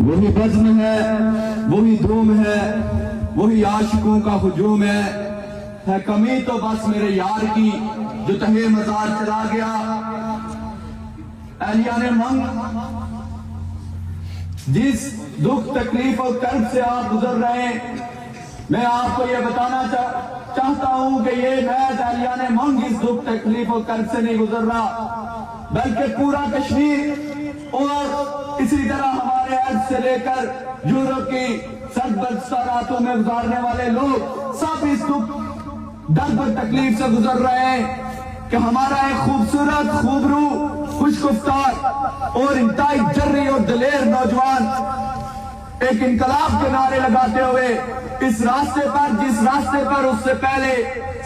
وہی بزم ہے، وہی دھوم ہے، وہی عاشقوں کا ہجوم ہے کمی تو بس میرے یار کی جو تہے مزار چلا گیا۔ اہلیان منگ، جس دکھ تکلیف اور کرب سے آپ گزر رہے ہیں، میں آپ کو یہ بتانا چاہتا ہوں کہ یہ محض اہلیان منگ اس دکھ تکلیف اور کرب سے نہیں گزر رہا، بلکہ پورا کشمیر اور اسی طرح ہمارے عرب سے لے کر یورپ کی سرد راتوں میں گزارنے والے لوگ سب اس دکھ درد اور تکلیف سے گزر رہے ہیں کہ ہمارا ایک خوبصورت، خوبرو، خوش گفتار اور انتہائی جرری اور دلیر نوجوان ایک انقلاب کے نعرے لگاتے ہوئے اس راستے پر، جس راستے پر اس سے پہلے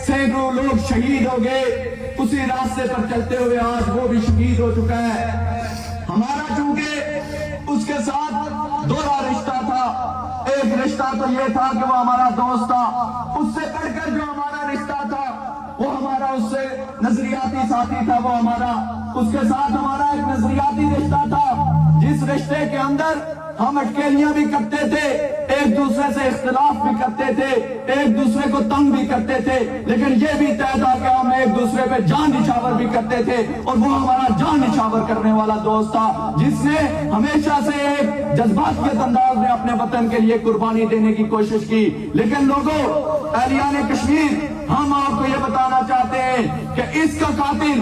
سینکڑوں لوگ شہید ہو گئے، اسی راستے پر چلتے ہوئے آج وہ بھی شہید ہو چکا ہے۔ ہمارا چونکہ اس کے ساتھ دوہرا رشتہ تھا، ایک رشتہ تو یہ تھا کہ وہ ہمارا دوست تھا، اس سے بڑھ کر جو ہمارا رشتہ تھا وہ ہمارا اس سے نظریاتی ساتھی تھا، وہ ہمارا اس کے ساتھ ہمارا ایک نظریاتی رشتہ تھا، جس رشتے کے اندر ہم اٹکیلیاں بھی کرتے تھے، ایک دوسرے سے اختلاف بھی کرتے تھے، ایک دوسرے کو تنگ بھی کرتے تھے، لیکن یہ بھی طے تھا کہ ہم ایک دوسرے پہ جان نچھاور بھی کرتے تھے، اور وہ ہمارا جان نچھاور کرنے والا دوست تھا جس نے ہمیشہ سے ایک جذباتیت انداز میں اپنے وطن کے لیے قربانی دینے کی کوشش کی۔ لیکن لوگوں، اہلیان کشمیر، ہم آپ کو یہ بتانا چاہتے ہیں کہ اس کا قاتل،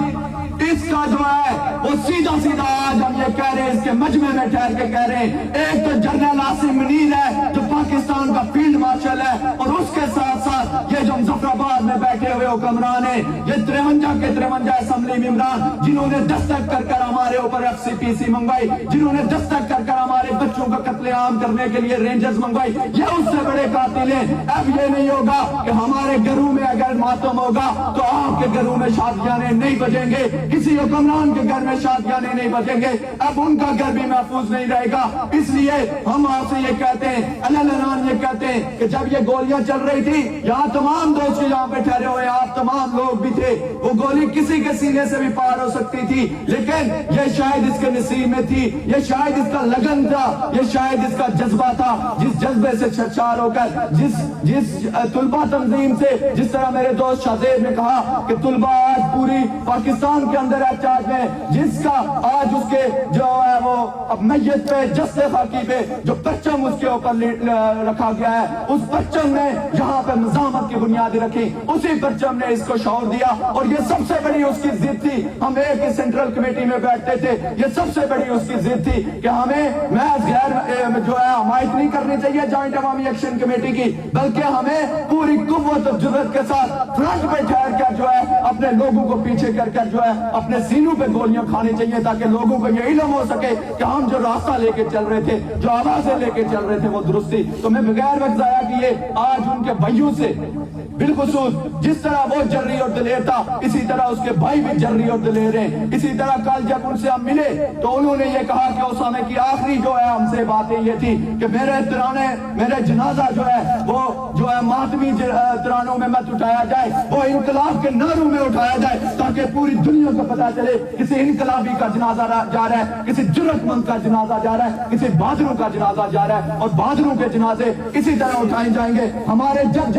اس کا جو ہے وہ سیدھا سیدھا آج ہم یہ کہہ رہے ہیں، اس کے مجمع میں ٹھہر کے کہہ رہے ہیں، ایک تو جنرل عاصم منیر ہے جو پاکستان کا فیلڈ مارشل ہے، اور اس کے ساتھ ساتھ یہ جو مظفر آباد میں بیٹھے ہوئے حکمران ہیں، یہ 53 کے 53 اسمبلی ممبران جنہوں نے دستک کر کر ہمارے اوپر FCPC منگوائی، جنہوں نے دستک کر کر ہمارے بچوں کا قتل عام کرنے کے لیے رینجرز منگوائی، یہ اس سے بڑے قاتل ہیں۔ اب یہ نہیں ہوگا کہ ہمارے گھروں میں اگر ماتم ہوگا تو آپ کے گھروں میں شادیاں نہیں بجیں گے، کسی حکمران کے گھر میں شادیاں نہیں بجیں گے، اب ان کا گھر بھی محفوظ نہیں رہے گا۔ اس لیے ہم آپ سے یہ کہتے ہیں، یہ کہتے ہیں کہ جب یہ گولیاں چل رہی تھی، یہاں تمام دوست یہاں پہ ٹھہرے ہوئے آپ تمام لوگ بھی تھے، وہ گولی کسی کے سینے سے بھی پار ہو سکتی تھی، لیکن یہ شاید اس کے نصیب میں تھی، یہ شاید اس کا لگن تھا، یہ شاید اس کا جذبہ تھا، جس جذبے سے چھچار ہو کر جس طلبہ تنظیم سے، جس طرح میرے دوست شاہزیب نے کہا کہ طلبہ آج پوری پاکستان کے اندر احتجاج میں، جس کا آج اس کے جو ہے وہ میت پہ، جسد خاکی پہ جو پرچم اس کے اوپر رکھا گیا ہے، اس پرچم نے یہاں پہ مزاحمت کی بنیادیں رکھی، اسی پرچم نے اس کو شعور دیا، اور یہ سب سے بڑی اس کی ضد تھی۔ ہم ایک ہی سینٹرل کمیٹی میں بیٹھتے تھے، یہ سب سے بڑی اس کی ضد تھی کہ ہمیں محض غیر جو ہے حمایت نہیں کرنی چاہیے جوائنٹ عوامی ایکشن کمیٹی کی، بلکہ ہمیں پوری قوت اور جرأت کے ساتھ فرنٹ پہ ٹھہر کر جو ہے اپنے لوگوں کو پیچھے کر کر جو ہے اپنے سینوں پہ گولیاں کھانی چاہیے، تاکہ لوگوں کو یہ علم ہو سکے کہ ہم جو راستہ لے کے چل رہے تھے، جو آوازیں لے کے چل رہے تھے، وہ درست تھی۔ تو میں بغیر وقت ضائع کیے آج ان کے بھائیوں سے بالخصوص، جس طرح وہ جرری اور دلیر تھا، اسی طرح اس کے بھائی بھی جرری اور دلیر ہیں۔ اسی طرح کل جب ان سے ہم ملے تو انہوں نے یہ کہا کہ اسامہ کی آخری جو ہے ہم سے باتیں یہ تھی کہ میرے جنازہ جو ہے وہ جو ہے ماتمی ترانوں میں مت اٹھایا جائے، وہ انقلاب کے نعروں میں اٹھایا جائے، تاکہ پوری دنیا کو پتا چلے کسی انقلابی کا جنازہ جا رہا ہے، کسی جرأت مند کا جنازہ جا رہا ہے، کسی بہادروں کا جنازہ جا رہا ہے، اور بہادروں کے جنازے اسی طرح اٹھائے جائیں گے۔ ہمارے جب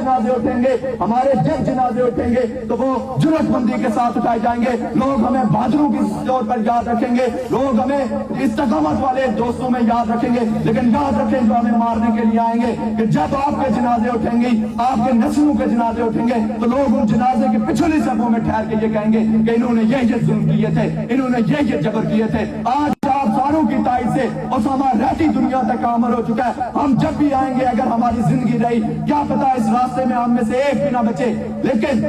جنازے اٹھیں گے تو وہ جرأت مندی کے ساتھ اٹھائے جائیں گے، لوگ ہمیں بہادروں کے طور پر یاد رکھیں گے، لوگ ہمیں استقامت والے دوستوں میں یاد رکھیں گے، لیکن یاد رکھیں جو ہمیں مارنے کے لیے آئیں گے کہ جب آپ کے جنازے اٹھیں گے، آپ کے نسلوں کے جنازے اٹھیں گے، تو لوگ ان جنازے کے پچھلی صفوں میں ٹھہر کے یہ کہیں گے کہ انہوں نے یہ ظلم کیے تھے، انہوں نے یہ جبر کیے تھے۔ آج آپ ساروں کی تائید سے اسامہ رہتی دنیا تک عامر ہو چکا ہے۔ ہم جب بھی آئیں گے، اگر ہماری زندگی رہی، کیا پتا اس راستے میں ہم میں سے ایک بھی نہ بچے، لیکن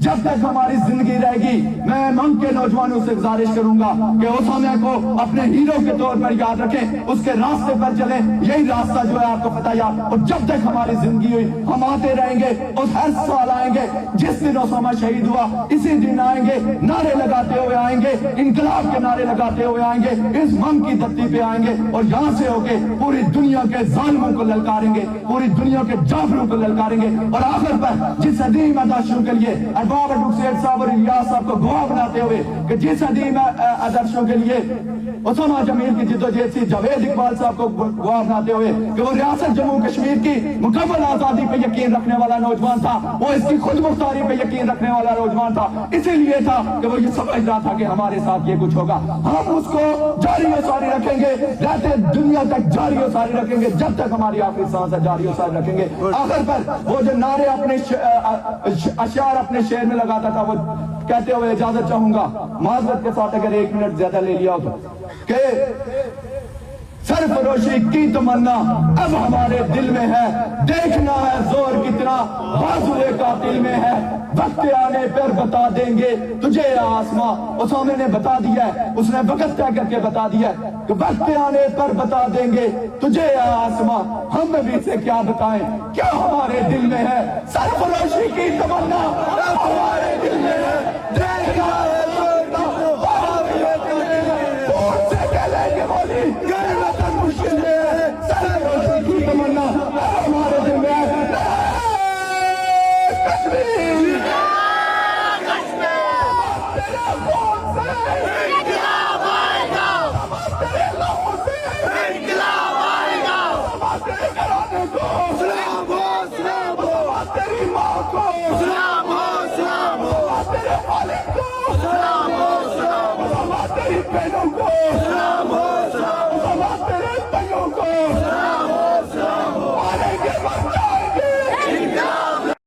جب تک ہماری زندگی رہے گی، میں منگ کے نوجوانوں سے گزارش کروں گا کہ اسامہ کو اپنے ہیرو کے طور پر یاد رکھیں، اس کے راستے پر چلیں، یہی راستہ جو ہے آپ کو پتہ ہے، اور جب تک ہماری زندگی ہوئی ہم آتے رہیں گے، اور ہر سال آئیں گے، جس دن اسامہ شہید ہوا اسی دن آئیں گے، نعرے لگاتے ہوئے آئیں گے، انقلاب کے نعرے لگاتے ہوئے آئیں گے، اس منگ کی دھرتی پہ آئیں گے، اور یہاں سے ہو کے پوری دنیا کے ظالموں کو للکاریں گے، پوری دنیا کے جابروں کو للکاریں گے، اور آخر پر جس عظیم آدرشوں کے لیے ارباب سید صاحب اور الیاس صاحب کو گواہ بناتے ہوئے کہ جس عظیم آدرشوں کے لیے اسامہ جمیل کی جدوجہد سے جاوید اقبال صاحب کو گواہ بناتے ہوئے کہ وہ ریاست جموں کشمیر کی مکمل آزادی پہ یقین رکھنے والا نوجوان تھا، وہ اس کی خود مختاری پہ یقین رکھنے والا نوجوان تھا، اسی لیے تھا کہ وہ یہ سمجھ رہا تھا کہ ہمارے ساتھ یہ کچھ ہوگا، ہم اس کو جاری و ساری رکھیں گے، رہتے دنیا تک جاری و ساری رکھیں گے، جب تک ہماری آخری سانس ہے جاری و ساری رکھیں گے۔ آخر پر وہ جو نعرے اپنے اشعار اپنے شعر میں لگاتا تھا، وہ کہتے ہوئے اجازت چاہوں گا معذرت کے ساتھ اگر 1 منٹ زیادہ لے لیا ہو تو، کہ سرفروشی کی تمنا اب ہمارے دل میں ہے، دیکھنا ہے زور کتنا بازوئے قاتل میں ہے، وقت آنے پر بتا دیں گے تجھے آسماں۔ اسامہ نے بتا دیا ہے، اس نے وقت طے کر کے بتا دیا ہے کہ وقت آنے پر بتا دیں گے تجھے آسماں، ہم بھی سے کیا بتائیں کیا ہمارے دل میں ہے، سرفروشی کی تمنا اب ہمارے دل میں ہے، دیکھنا ہے زور سرفروشی کی تمنا ہمارے دل میں ہے۔ تیری بہنوں